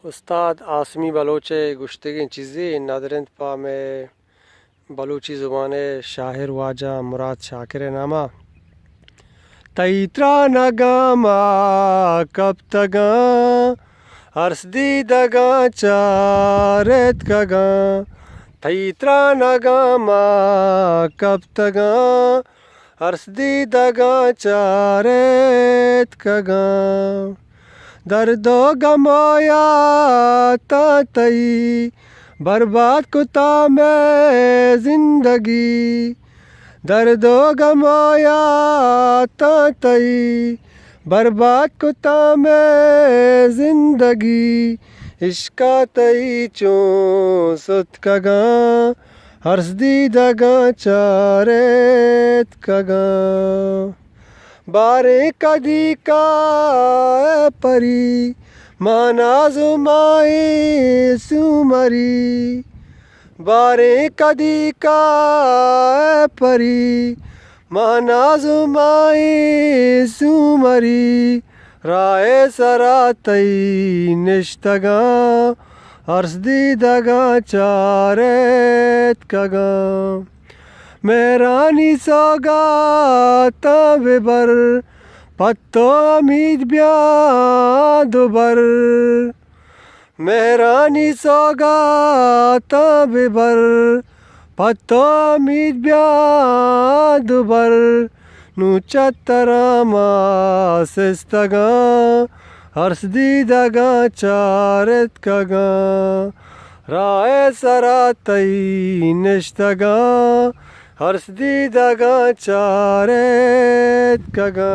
उस्ताद आसमी Bloch गुश्तगी चीज़ी नादरंद पा में बलूची ज़ुबान शाहिर वाजा मुराद शाकिर नामा तैत्रा नगामा कब तगा अर्सदी दगा चारेत कगा तैत्रा नगामा कब तगा अर्सदी दगा चारेत कगा दर्दो गमाया तातई बर्बाद कुता में जिंदगी दर्दो गमाया तातई बर्बाद कुता में जिंदगी इश्का तई चों सुत कगा हर्सदी दगा चारेत कगा बारे कदी का परी मानाजुमाई सुमरी बारे कदी का परी मानाजुमाई सुमरी राय सरातई निश्तगा अर्सदी दगा चारेत कगा मेरानी सौगात बेबर पत्तो अमीद ब्या दुबर मेरानी सौगात बेबर पत्तो अमीद ब्या दुबर नूचतरामा सिस्तगा हर्सदी दगा चारत कगा राय सरातई निश्तगा हर्सदी दगा चारेत कगा।